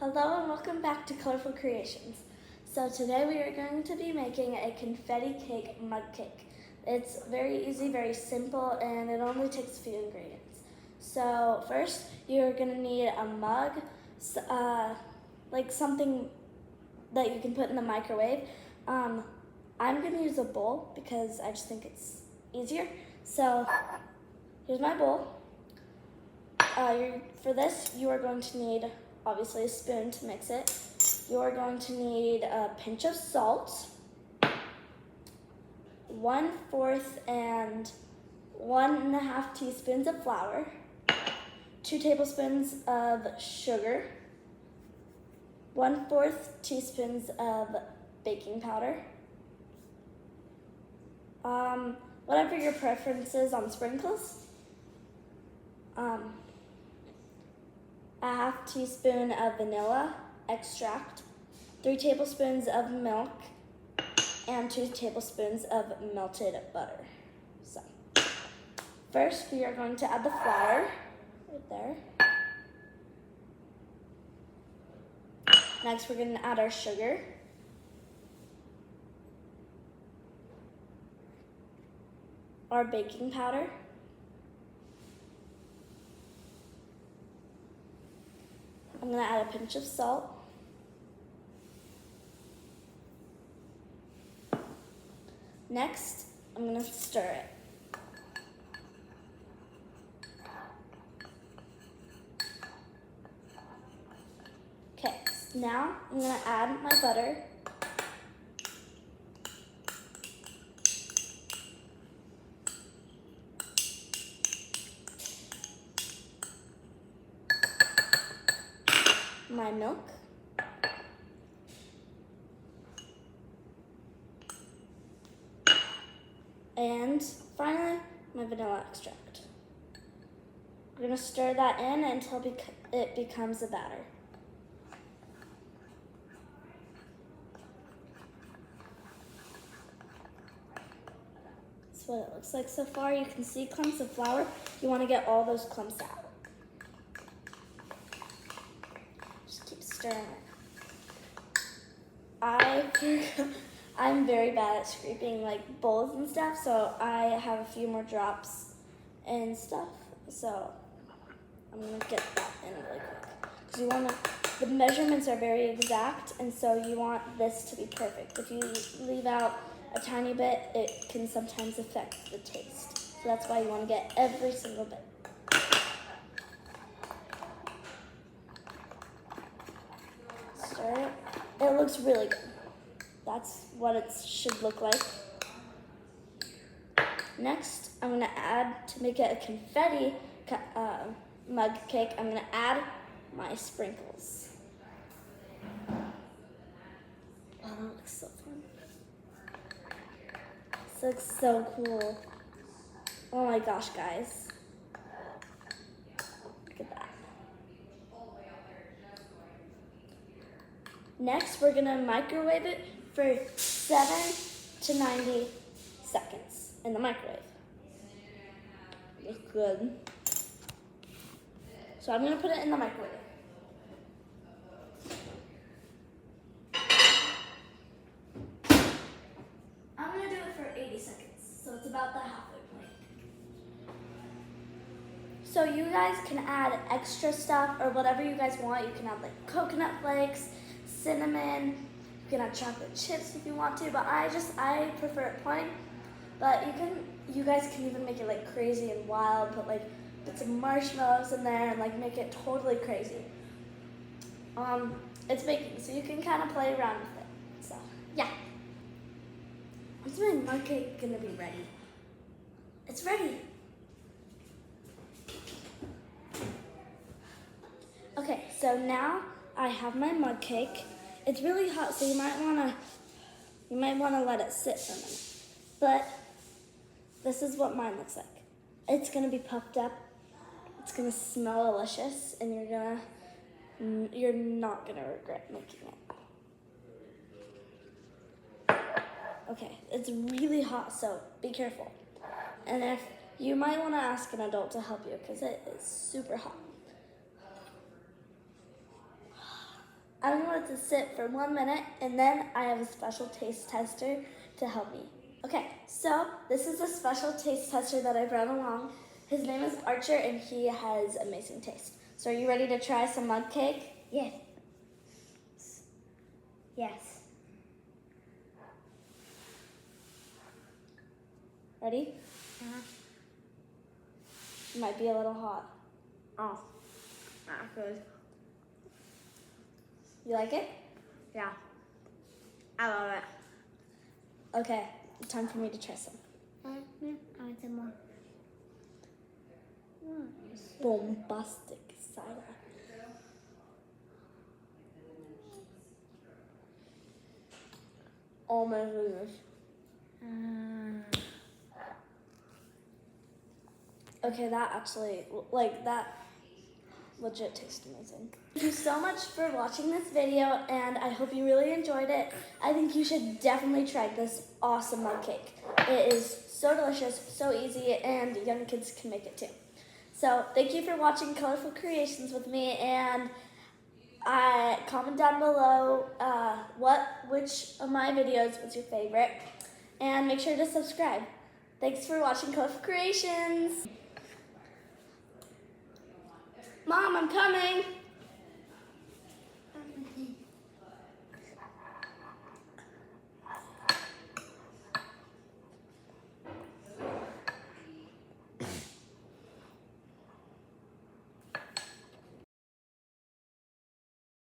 Hello and welcome back to Colorful Creations. So today we are going to be making a confetti cake mug cake. It's very easy, very simple, and it only takes a few ingredients. So first you're going to need a mug, like something that you can put in the microwave. I'm going to use a bowl because I just think it's easier. So here's my bowl. For this you are going to need obviously a spoon to mix it. You're going to need a pinch of salt, 1/4 and 1.5 teaspoons of flour, 2 tablespoons of sugar, 1/4 teaspoons of baking powder, whatever your preference is on sprinkles, a 1/2 teaspoon of vanilla extract, 3 tablespoons of milk, and 2 tablespoons of melted butter. So, first we are going to add the flour, right there. Next we're going to add our sugar. Our baking powder. I'm going to add a pinch of salt. Next, I'm going to stir it. Okay, so now I'm going to add my butter. My milk, and finally my vanilla extract. We're going to stir that in until it becomes a batter. That's what it looks like so far. You can see clumps of flour. You want to get all those clumps out. Stirring it. I'm very bad at scraping like bowls and stuff, so I have a few more drops and stuff. So I'm gonna get that in really quick because you want to. The measurements are very exact, and so you want this to be perfect. If you leave out a tiny bit, it can sometimes affect the taste. So that's why you want to get every single bit. It looks really good. That's what it should look like. Next, I'm going to add, to make it a confetti mug cake, I'm going to add my sprinkles. Oh, that looks so fun. This looks so cool. Oh my gosh, guys. Look at that. Next, we're gonna microwave it for 7 to 90 seconds in the microwave. Looks good. So I'm gonna put it in the microwave. I'm gonna do it for 80 seconds, so it's about the halfway point. So you guys can add extra stuff or whatever you guys want. You can add like coconut flakes, cinnamon, you can add chocolate chips if you want to, but I prefer it plain. But you guys can even make it like crazy and wild, put like bits of marshmallows in there and like make it totally crazy. It's baking, so you can kind of play around with it. So yeah. When's my mug cake gonna be ready? It's ready. Okay, so now I have my mug cake. It's really hot, so you might wanna let it sit for a minute. But this is what mine looks like. It's gonna be puffed up. It's gonna smell delicious, and you're not gonna regret making it. Okay, it's really hot, so be careful. And if you might wanna ask an adult to help you because it is super hot. it to sit for 1 minute, and then I have a special taste tester to help me. Okay, so this is a special taste tester that I brought along. His name is Archer, and he has amazing taste. So are you ready to try some mug cake? Yes. Yes. Ready? It might be a little hot. Oh, that's good. You like it? Yeah. I love it. Okay, time for me to try some. I want some more. Bombastic cider. Oh my goodness. Okay, that legit tastes amazing. Thank you so much for watching this video, and I hope you really enjoyed it. I think you should definitely try this awesome mug cake. It is so delicious, so easy, and young kids can make it too. So thank you for watching Colorful Creations with me, and comment down below which of my videos was your favorite, and make sure to subscribe. Thanks for watching Colorful Creations. Mom, I'm coming.